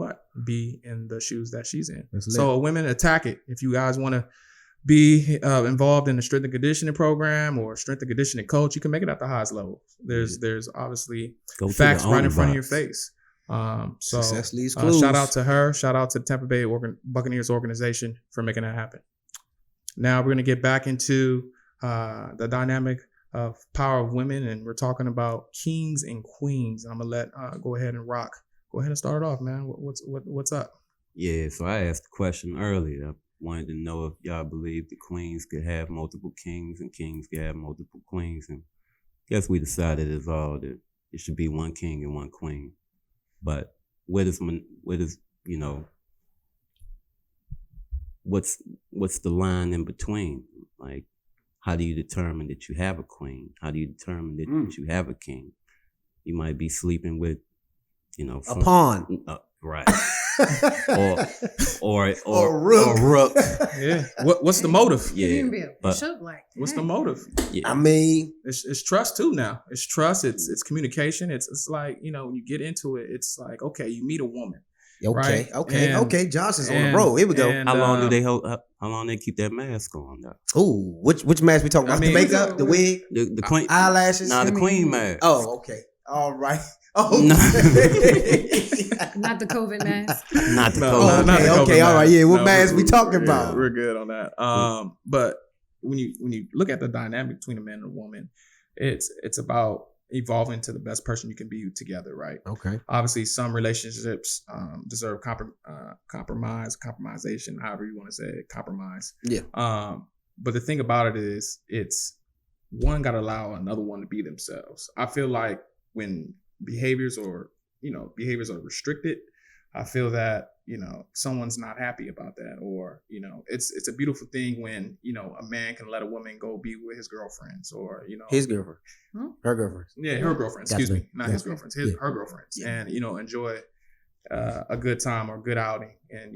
be in the shoes that she's in. So women, attack it. If you guys want to be involved in the strength and conditioning program or strength and conditioning coach, you can make it at the highest level. There's obviously facts right in front of your face. So shout out to her. Shout out to the Tampa Bay Buccaneers organization for making that happen. Now we're going to get back into the dynamic of power of women, and we're talking about kings and queens. I'm going to let go ahead and Rock. Go ahead and start it off, man. What's up? Yeah, so I asked the question earlier. I wanted to know if y'all believe the queens could have multiple kings and kings could have multiple queens. And I guess we decided as all that it should be one king and one queen. But what's the line in between? Like, how do you determine that you have a queen? How do you determine that you have a king? You might be sleeping with, a pawn. Right. or a rook. Yeah. What's the motive? Yeah. What's the motive? Yeah. I mean, it's trust too now. It's trust. It's communication. It's like, when you get into it, it's like, okay, you meet a woman. Okay. Right? Okay. Josh is on the road. Here we go. And, How long they keep that mask on though? Ooh, which mask we talking about? The makeup, the wig, The queen eyelashes. the queen mask. Oh, okay. All right. Oh, No. Not the COVID mask. Not the No, COVID. not the COVID Okay. All right. mask. Yeah. What No, mask we talking about? We're good on that. But when you look at the dynamic between a man and a woman, it's about evolving to the best person you can be together, right? Okay. Obviously, some relationships deserve compromisation, however you want to say it, compromise. Yeah. But the thing about it is, it's one got to allow another one to be themselves. I feel like when behaviors are restricted, I feel that someone's not happy about that, or it's a beautiful thing when a man can let a woman go be with his girlfriends, or his girlfriend, her girlfriend. Yeah, her girlfriends. Excuse me, not his girlfriends. Her girlfriends, Yeah. and enjoy a good time or good outing. And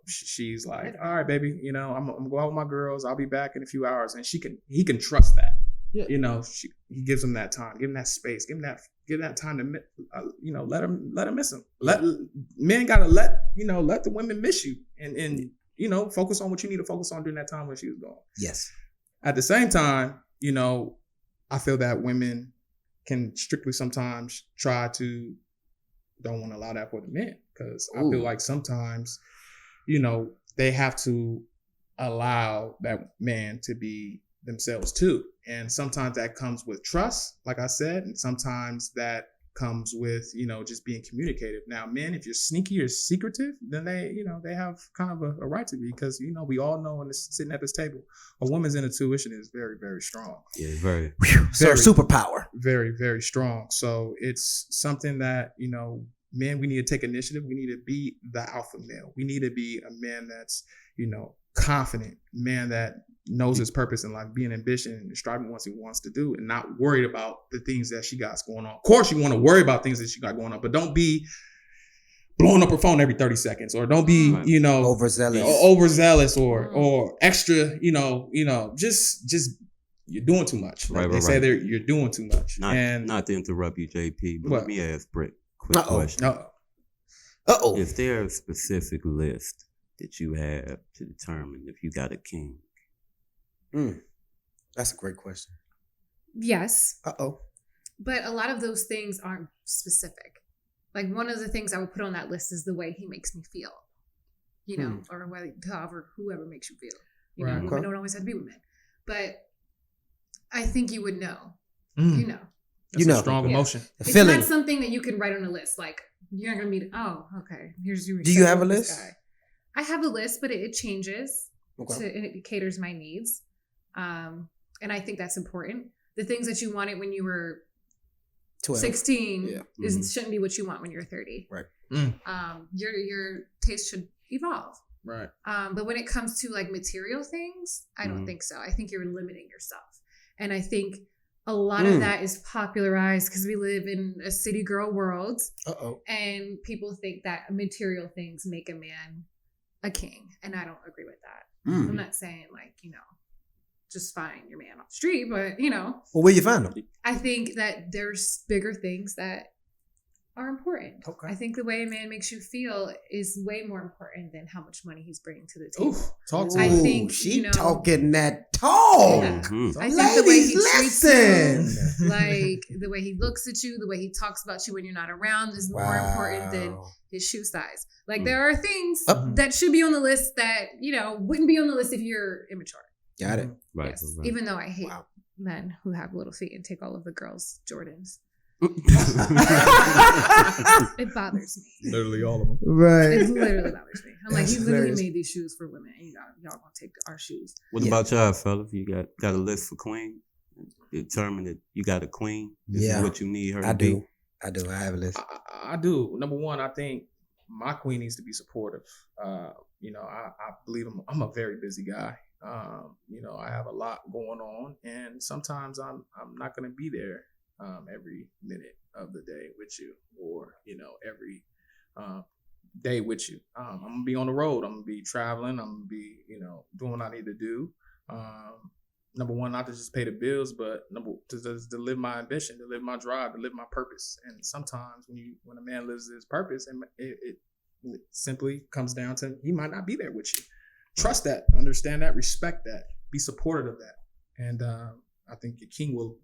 she's like, all right, baby, I'm gonna go out with my girls. I'll be back in a few hours, and he can trust that. Yeah. You know, he gives him that time, give him that space, give that time to, you know, let him miss him. Men gotta let the women miss you, and you know, focus on what you need to focus on during that time when she was gone. Yes. At the same time, you know, I feel that women can strictly sometimes don't want to allow that for the men, because I feel like sometimes, you know, they have to allow that man to be themselves too. And sometimes that comes with trust, like I said, and sometimes that comes with, you know, just being communicative. Now, men, if you're sneaky or secretive, then they have kind of a right to be, because, you know, we all know, when sitting at this table, a woman's intuition is very, very strong. Yeah, very. So superpower. Very, very strong. So it's something that, you know, men, we need to take initiative. We need to be the alpha male. We need to be a man that's, you know, confident, man that knows his purpose in life, being ambitious and striving what he wants to do, and not worried about the things that she got going on. Of course, you want to worry about things that she got going on, but don't be blowing up her phone every 30 seconds, or don't be, you know, overzealous or extra, you know, just you're doing too much. Like they say you're doing too much. Not to interrupt you, JP, but let me ask Britt a quick question. Is there a specific list that you have to determine if you got a king? That's a great question. Yes. But a lot of those things aren't specific. Like, one of the things I would put on that list is the way he makes me feel, you know, or whoever makes you feel. You know, women don't always have to be women, but I think you would know. You know, that's a strong emotion. It's not something that you can write on a list. Like, you're not gonna meet. Oh, okay. Here's your. Do you have a list? Guy. I have a list, but it changes. And it caters my needs. And I think that's important. The things that you wanted when you were 16 shouldn't be what you want when you're 30. Right. Your taste should evolve. Right. But when it comes to like material things, I don't think so. I think you're limiting yourself. And I think a lot of that is popularized because we live in a city girl world. And people think that material things make a man a king. And I don't agree with that. I'm not saying, like, you know, just find your man off the street, but, you know. Well, where you find them? I think that there's bigger things that are important. I think the way a man makes you feel is way more important than how much money he's bringing to the table. Talk to I think she talking that talk. Yeah. I think the way he treats you, like the way he looks at you, the way he talks about you when you're not around is more important than his shoe size. Like, there are things that should be on the list that, you know, wouldn't be on the list if you're immature. Got it. Right. Yes. Even though I hate men who have little feet and take all of the girls' Jordans. It bothers me. Literally all of them. Right. It literally bothers me. I'm like, he literally made these shoes for women, and y'all gonna take our shoes. What about y'all, fellas? You got a list for queen? Determine that you got a queen. This is what you need her to be. I do. I have a list. I do. Number one, I think my queen needs to be supportive. You know, I believe I'm a very busy guy. You know, I have a lot going on, and sometimes I'm not going to be there every minute of the day with you, or, you know, every day with you. I'm going to be on the road. I'm going to be traveling. I'm going to be, you know, doing what I need to do. Number one, not to just pay the bills, but to live my ambition, to live my drive, to live my purpose. And sometimes when a man lives his purpose, and it simply comes down to, he might not be there with you. Trust that, understand that, respect that, be supportive of that. And I think your king will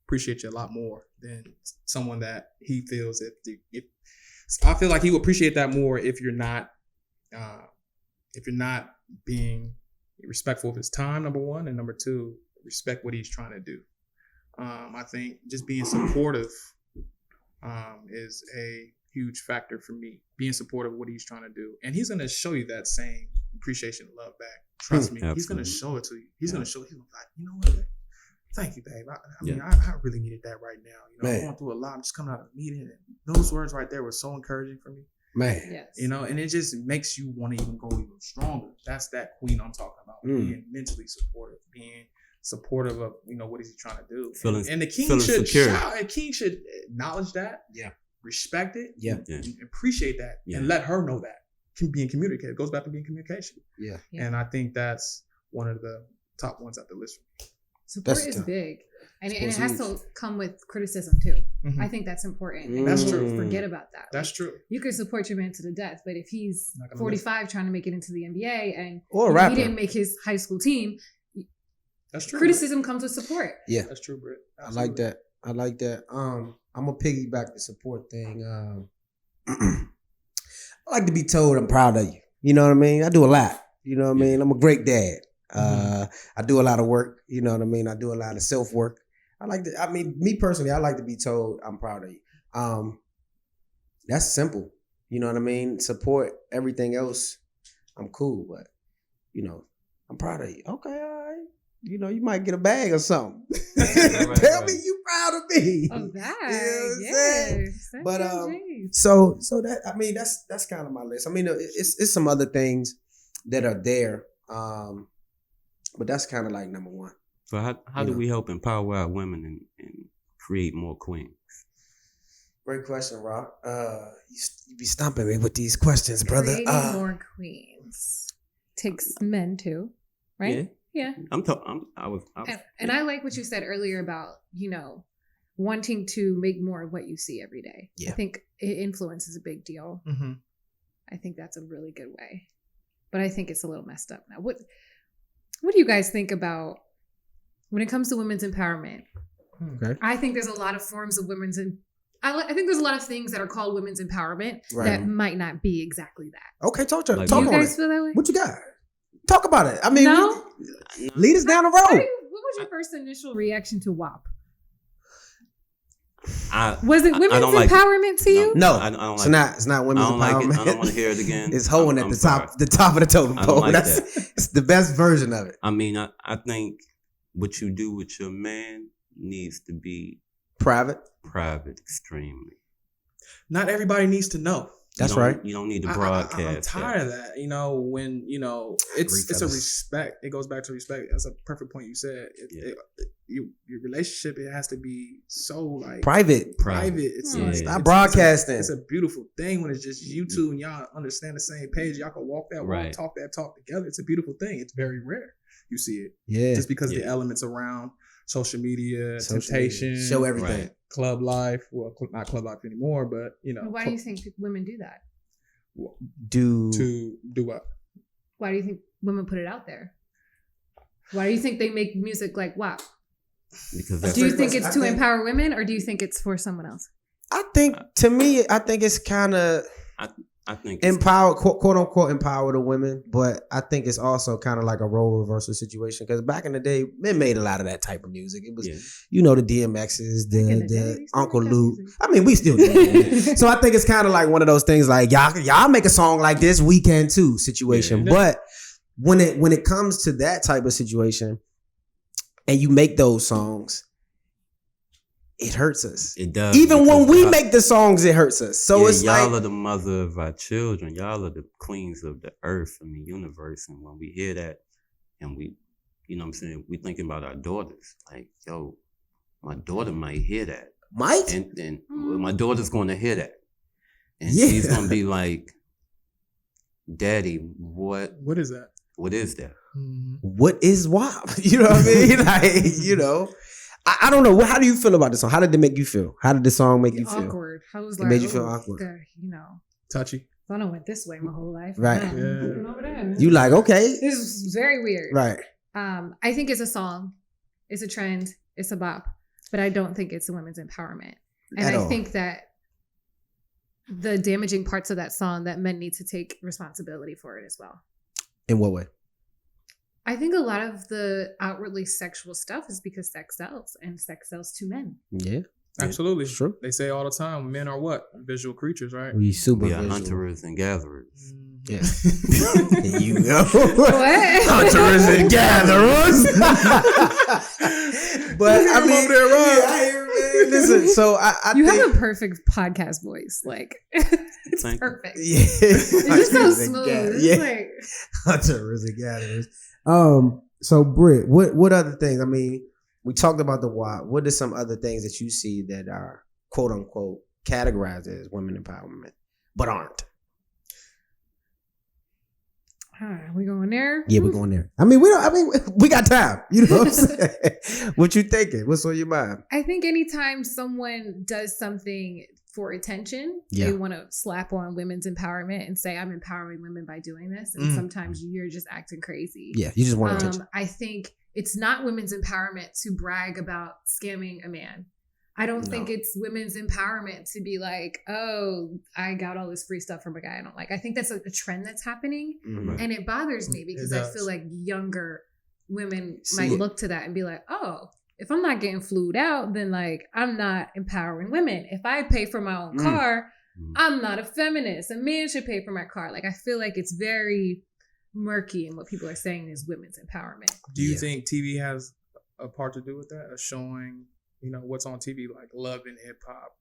appreciate you a lot more than someone that he feels if I feel like he will appreciate that more if you're not being respectful of his time, number one, and number two, respect what he's trying to do. I think just being supportive is a huge factor for me. Being supportive of what he's trying to do, and he's going to show you that same appreciation and love back. Trust me, he's going to show it to you. He's going to show. He's going to be like, you know what? Thank you, babe. I mean, I really needed that right now. You know, I'm going through a lot. I'm just coming out of a meeting, and those words right there were so encouraging for me. Man, yes. You know, and it just makes you want to even go even stronger. That's that queen I'm talking about. Being mentally supportive, being supportive of, you know, what is he trying to do. And the king should acknowledge that. Yeah. Respect it. Yeah. And appreciate that. Yeah. And let her know that. Being communicated. It goes back to being communication. Yeah. And I think that's one of the top ones at the list. Support That's is tough. big. And it Support has is to come with criticism too. Mhm. I think that's important. And That's people true. forget about that. That's Like, true. you could support your man to the death, but if he's Not gonna 45 trying to make it into the NBA and Or a he rapper. didn't make his high school team, That's true. criticism comes with support. Yeah. That's true, Britt. I like that. I'm gonna piggyback the support thing. I like to be told I'm proud of you. You know what I mean? I do a lot. You know what I mean? I'm a great dad. I do a lot of work. You know what I mean? I do a lot of self work. Me personally, I like to be told I'm proud of you. That's simple. You know what I mean? Support everything else. I'm cool, but I'm proud of you. Okay, all right. You might get a bag or something. Tell me you proud of me. Oh, that. You know what I'm Yes. saying? That's But MJ's. so that's kind of my list. I mean, it's some other things that are there, but that's kind of like number one. So how do we help empower our women and create more queens? Great question, Rob. You be stumping me with these questions, brother. Creating more queens takes men too, right? Yeah. And I like what you said earlier about, wanting to make more of what you see every day. Yeah. I think influence is a big deal. Mm-hmm. I think that's a really good way. But I think it's a little messed up now. What do you guys think about when it comes to women's empowerment? Okay. I think there's a lot of forms of I think there's a lot of things that are called women's empowerment Right. that might not be exactly that. Okay, talk Like, Do on you it. guys feel that way? What you got? Talk about it. I mean, No? lead us down the What road. was your first initial reaction to WAP? I Was it women's don't like it. empowerment to you? No, I don't it's like not. It's not I women's don't like empowerment. it. I don't want to hear it again. It's hoeing I'm at the sorry. top, the top of the totem I don't pole. like It's the best version of it. I mean, I think what you do with your man needs to be Private. private, extremely. Not everybody needs to know. That's You don't- right. You don't need to I'm broadcast. tired of that. When it's a fellas. respect. It goes back to respect. That's a perfect point you said. Your relationship, it has to be so like Private. private. It's Yeah. Stop broadcasting. It's a beautiful thing when it's just you two and y'all understand the same page. Y'all can walk that walk, Right. talk that talk together. It's a beautiful thing. It's very rare you see it Yeah. just because the Yeah. elements around social media, Social media. temptation, Show everything. Right. club life. Well, not club life anymore, but Why do you think women do that? Do to do what? Why do you think women put it out there? Why do you think they make music like WAP? Because Do that's you great think question. it's I to think- empower women, or do you think it's for someone else? I think to me, I think it's kind of I think it's- empower, quote unquote, empower the women, but I think it's also kind of like a role reversal situation because back in the day, men made a lot of that type of music. It was, yeah. the DMXs, Back in the day, the we still Uncle make that Luke. music. I mean, we still do. that. So I think it's kind of like one of those things, like y'all make a song like this, we can too situation. Yeah. But when it comes to that type of situation, and you make those songs, it hurts us. It does. Even when because we y'all- make the songs, it hurts us. So yeah, it's y'all like are the mother of our children. Y'all are the queens of the earth and the universe. And when we hear that, and we, you know what I'm saying, we thinking about our daughters. Like, yo, my daughter might hear that. might. And then my daughter's going to hear that. And Yeah. she's going to be like, Daddy, what What is that? is that? What is WAP? You know what I mean? Like, I don't know. How do you feel about this song? How did it make you feel? How did the song make you feel? Awkward. I was It like, made you feel "Oh, awkward." God, Touchy. I don't went this way my whole life. Right. Now I'm Yeah. looking over there. You like, okay. This is very weird. Right. I think it's a song, it's a trend, it's a bop, but I don't think it's a women's empowerment. And At I all. think that the damaging parts of that song, that men need to take responsibility for it as well. In what way? I think a lot of the outwardly sexual stuff is because sex sells, and sex sells to men. Yeah. Absolutely. It's true. They say all the time, men are what? Visual creatures, right? We super We are visual. hunters and gatherers. Yeah. There you go. What? Hunters and gatherers. But You hear I him mean, over there, Rob. yeah, I hear, man. Listen, so I You think, have a perfect podcast voice. Like, it's Thank you. perfect. yeah. It's just so Hunters and smooth. gatherers. It's Yeah. like, Hunters and gatherers. So Britt, what other things? I mean, we talked about the WAP. What are some other things that you see that are quote unquote categorized as women empowerment, but aren't? We going there? Yeah, we're going there. I mean, we got time. You know what I'm saying? What you thinking? What's on your mind? I think anytime someone does something for attention, they want to slap on women's empowerment and say, I'm empowering women by doing this. And sometimes you're just acting crazy. Yeah, you just want attention. I think it's not women's empowerment to brag about scamming a man. I don't think it's women's empowerment to be like, oh, I got all this free stuff from a guy I don't like. I think that's a trend that's happening. And it bothers me because I feel like younger women might look to that and be like, oh, if I'm not getting flued out, then like I'm not empowering women. If I pay for my own car, I'm not a feminist. A man should pay for my car. Like I feel like it's very murky in what people are saying is women's empowerment. Do you think TV has a part to do with that? Of showing, you know, what's on TV, like Love and Hip Hop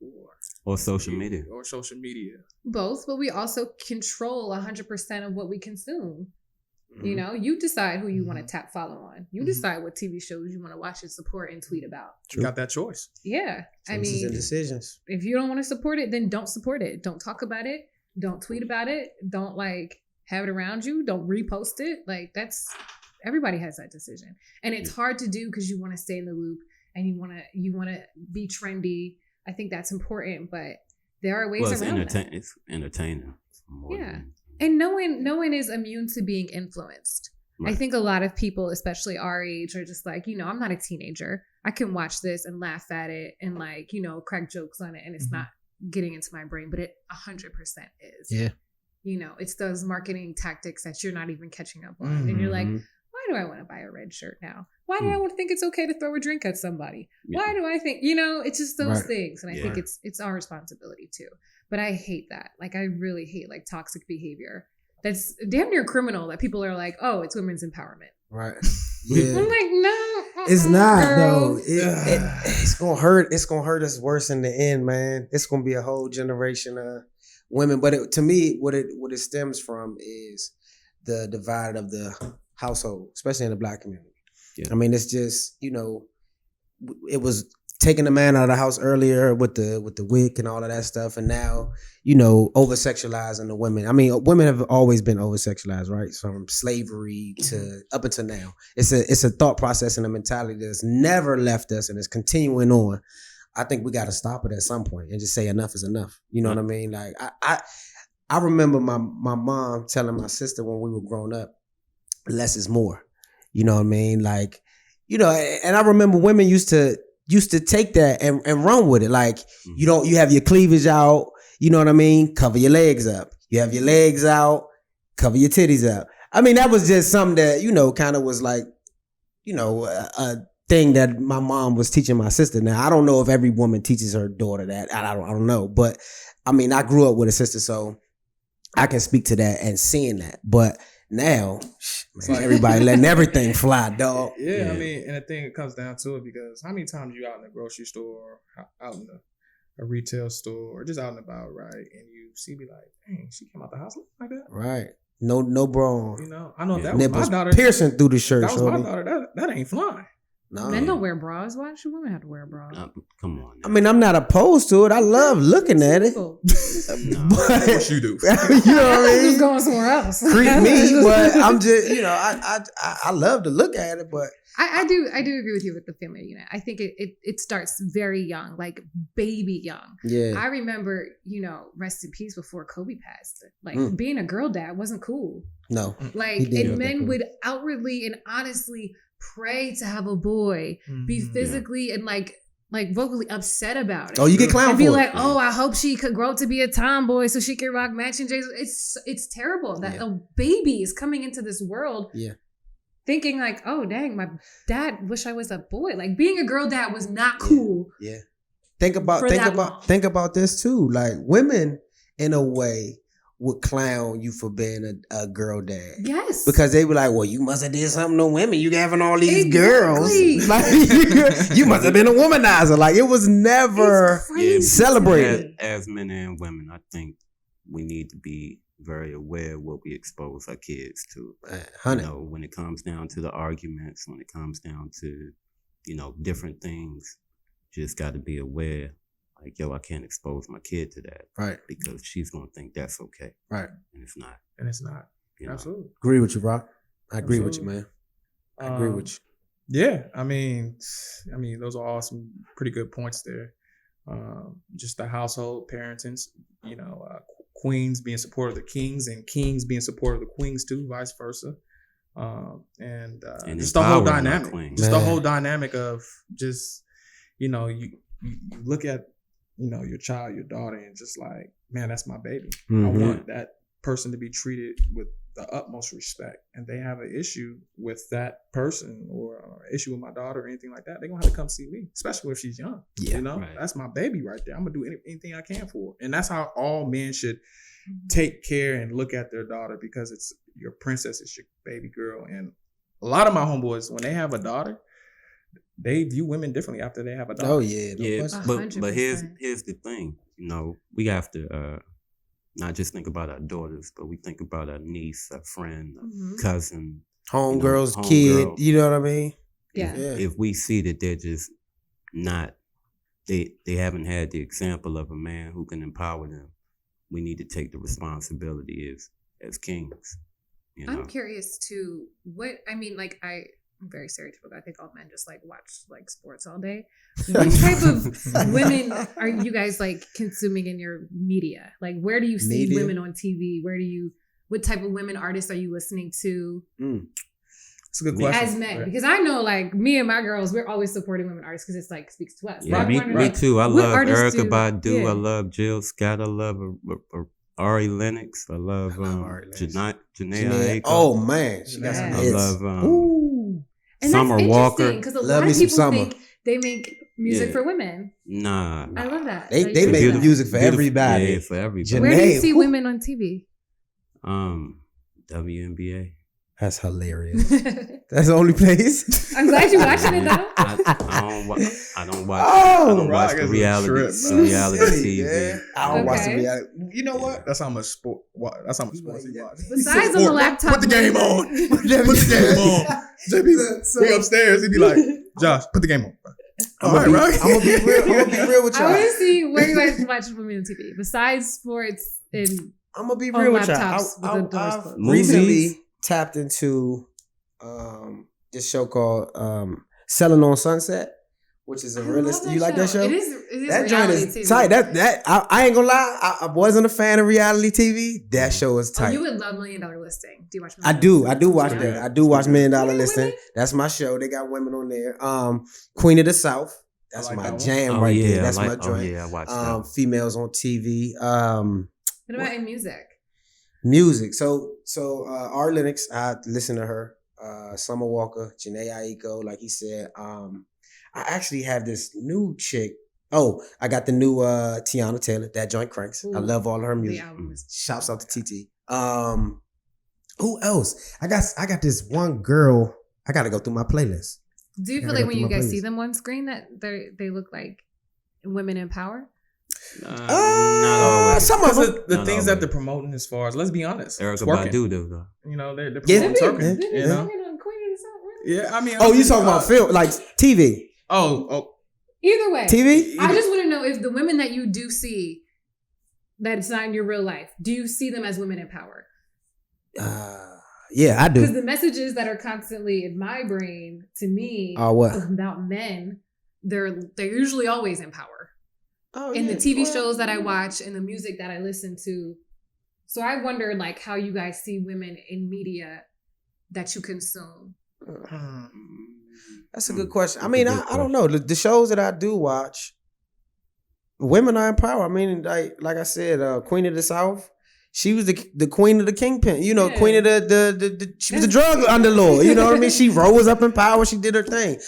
or social media. Or social media. Both, but we also control 100% of what we consume. You know, you decide who you want to tap follow on. You decide what TV shows you want to watch and support and tweet about. You got that choice. Yeah. I mean, decisions. If you don't want to support it, then don't support it. Don't talk about it. Don't tweet about it. Don't like have it around you. Don't repost it. Like everybody has that decision. And it's hard to do because you want to stay in the loop and you want to be trendy. I think that's important, but there are ways around that. It's entertaining. Yeah. And no one is immune to being influenced. Right. I think a lot of people, especially our age, are just like, you know, I'm not a teenager. I can watch this and laugh at it and like, you know, crack jokes on it and it's not getting into my brain, but it 100% is. Yeah. You know, it's those marketing tactics that you're not even catching up on. And you're like, why do I want to buy a red shirt now? Why do I want to think it's okay to throw a drink at somebody? Why do I think, you know, it's just those things. And I think it's our responsibility too. But I hate that. Like, I really hate like toxic behavior. That's damn near criminal that people are like, oh, it's women's empowerment. Right. Yeah. I'm like, no. It's not, girl. though. It's going to hurt. It's going to hurt us worse in the end, man. It's going to be a whole generation of women. But to me, what it stems from is the divide of the household, especially in the Black community. Yeah. I mean, it's just, you know, it was taking the man out of the house earlier with the wig and all of that stuff, and now, you know, over-sexualizing the women. I mean, women have always been over-sexualized, right? From slavery to up until now. It's a thought process and a mentality that's never left us and is continuing on. I think we got to stop it at some point and just say enough is enough. You know what I mean? Like I remember my mom telling my sister when we were growing up, less is more. You know what I mean? Like, you know, and I remember women used to take that and run with it. Like, you have your cleavage out, you know what I mean? Cover your legs up. You have your legs out, cover your titties up. I mean, that was just something that, you know, kind of was like, you know, a thing that my mom was teaching my sister. Now, I don't know if every woman teaches her daughter that. I don't know. But I mean, I grew up with a sister, so I can speak to that and seeing that. But now, man, like, everybody letting everything fly, dog. Yeah, I mean, and the thing it comes down to it because how many times you out in a grocery store, out in a retail store, or just out and about, right? And you see me like, dang, she came out the house like that, right? No bra. You know, I know that was my daughter piercing through the shirt. That was my daughter. That ain't flying. No. Men don't wear bras. Why should women have to wear a bra? Come on. I mean, I'm not opposed to it. I love looking at it. No. But, what you do? You know what I mean? Just going somewhere else. Creep me, but I'm just, you know, I love to look at it, but I do agree with you with the family unit. I think it starts very young, like baby young. Yeah. I remember, you know, rest in peace before Kobe passed. Like being a girl dad wasn't cool. No. Like, and men would outwardly and honestly pray to have a boy, be physically and like vocally upset about it. Oh, you get clown and be for like, it. oh, I hope she could grow up to be a tomboy so she can rock matching J's. It's terrible that a baby is coming into this world. Yeah. Thinking like, oh dang, my dad wish I was a boy. Like being a girl dad was not cool. Yeah. Think about this too. Like women, in a way, would clown you for being a girl dad. Yes. Because they were like, well, you must have did something to women. You having all these girls. Like, you must have been a womanizer. Like, it was never celebrated. As men and women, I think we need to be very aware of what we expose our kids to. You know, when it comes down to the arguments, when it comes down to, you know, different things, just got to be aware. Like, yo, I can't expose my kid to that. Right. Because she's going to think that's okay. Right. And it's not. You know? Absolutely. Agree with you, Rock. I agree with you, Absolutely. man. I agree with you. Yeah, I mean, those are all some pretty good points there. Just the household parenting, queens being supportive of the kings and kings being supportive of the queens too, vice versa. And just the whole dynamic, the whole dynamic of just, you look at, your child, your daughter, and just like, man, that's my baby. Mm-hmm. I want that person to be treated with the utmost respect, and they have an issue with that person or an issue with my daughter or anything like that, they're gonna have to come see me, especially if she's young. Yeah, right. That's my baby right there. I'm gonna do anything I can for her. And that's how all men should take care and look at their daughter, because it's your princess, it's your baby girl. And a lot of my homeboys, when they have a daughter, they view women differently after they have a daughter. Oh yeah, no yeah. But here's the thing. We have to not just think about our daughters, but we think about our niece, our friend, our cousin, homegirl's kid. You know what I mean? Yeah. If we see that they're just not, they haven't had the example of a man who can empower them, we need to take the responsibility as kings. I'm curious too. I'm very stereotypical. I think all men just watch sports all day. What type of women are you guys consuming in your media? Where do you see women on TV? What type of women artists are you listening to? That's a good question. As men, because I know me and my girls, we're always supporting women artists because it's speaks to us. Yeah, me too. I love Erykah Badu. I love Jill Scott. I love Ari Lennox. I love Janae Aiko. Oh man, she got some hits. I love Summer Walker. Because a lot of people think they make music for women. Nah, I love that. They make music for everybody. Yeah, for everybody. Where do you see women on TV? WNBA. That's hilarious. That's the only place. I'm glad you're watching it though. I don't watch the reality TV. Yeah. I don't watch the reality. You know what? That's how much sports he watch. Besides on the laptop. Put the game on. Put the game on. JB, we upstairs. He'd be like, Josh, put the game on. I'm gonna be real with y'all. I want to see where you guys watch women on TV besides sports and I'm gonna be real with y'all. I've recently tapped into this show called Selling on Sunset, which is a realist. You like that show? It is that joint is tight. That I ain't gonna lie. I wasn't a fan of reality TV. That show is tight. You would love $1 Million Listing. Do you watch? I do watch that. I do watch $1 Million Listing. That's my show. They got women on there. Queen of the South. That's my jam right there. That's my joint. I watch that. Females on TV. What about in music? Music. So Ari Lennox, I listen to her. Summer Walker, Janae Aiko, like he said. I actually have this new chick. Oh, I got the new Tiana Taylor. That joint cranks. Ooh, I love all of her music. Shouts out to TT. Who else? I got this one girl. I got to go through my playlist. Do you feel like when you guys see them on screen that they look like women in power? Not always. Some of them. The things that they're promoting, as far as, let's be honest, Erykah Badu though. They're promoting twerking. Yeah, I mean. Oh, you talking about film, like TV? Oh. Either way, TV. I just want to know if the women that you do see, that it's not in your real life, do you see them as women in power? Yeah, I do. Because the messages that are constantly in my brain to me about men, they're usually always in power. In the TV shows that I watch and the music that I listen to. So I wonder how you guys see women in media that you consume. That's a good question. I mean, I don't know. The shows that I do watch, women are in power. I mean, like I said, Queen of the South, she was the queen of the kingpin. Queen of the she was the drug underlord. You know what I mean? She rose up in power. She did her thing.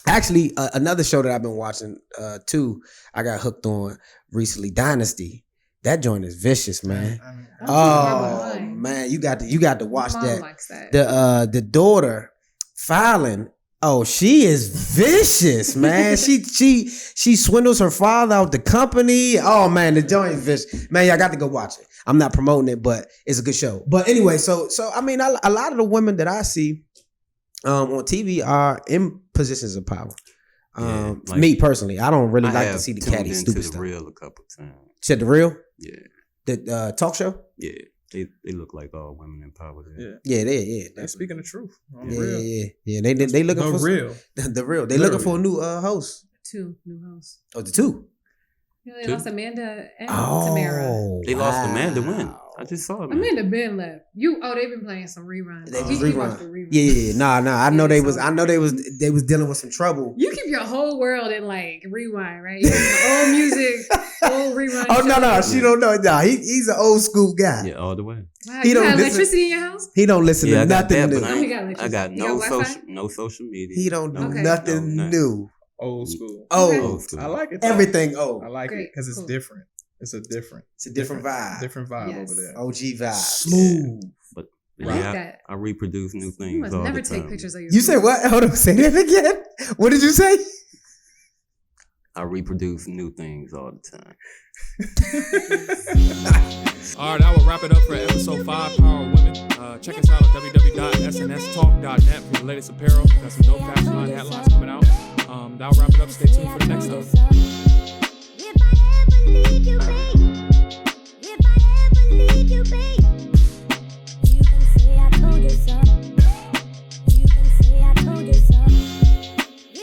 Actually, another show that I've been watching too, I got hooked on recently, Dynasty. That joint is vicious, man. Man, you got to watch that. The daughter, Fallon. Oh, she is vicious, man. She swindles her father out the company. Oh man, the joint is vicious. Man, y'all got to go watch it. I'm not promoting it, but it's a good show. But anyway, so I mean, a lot of the women that I see on TV are in positions of power. Me personally, I don't really like to see the catty stupid stuff. The Real a couple times. Said The Real? Yeah. The talk show? Yeah. They look like all women in power. There. Yeah, They're speaking the truth. Yeah. They looking for real. The real. They looking for a new host. 2 new hosts. Oh, the 2. Yeah, they lost Amanda and Tamara. They lost Amanda when? I just saw it. Amanda been left. They've been playing some reruns. They was rerun. Yeah. Nah. I know they was dealing with some trouble. You keep your whole world in like rewind, right? You old music, old rerun. Oh no, she don't know. Nah, he's an old school guy. Yeah, all the way. Wow, you got electricity in your house? He don't listen to nothing new. I got no social media. He don't do nothing new. Old school. Old school. I like it. Everything old. I like it because it's different. It's a different vibe. Different vibe over there. OG vibe. Smooth. But I reproduce new things. You must all never the take time. pictures of your You say what? Hold on, say that again. What did you say? I reproduce new things all the time. All right, that will wrap it up for episode 5, Power of Women. Check us out at www.snstalk.net for the latest apparel. Got some dope fashion line headlines coming out. That'll wrap it up. Stay tuned for the next one.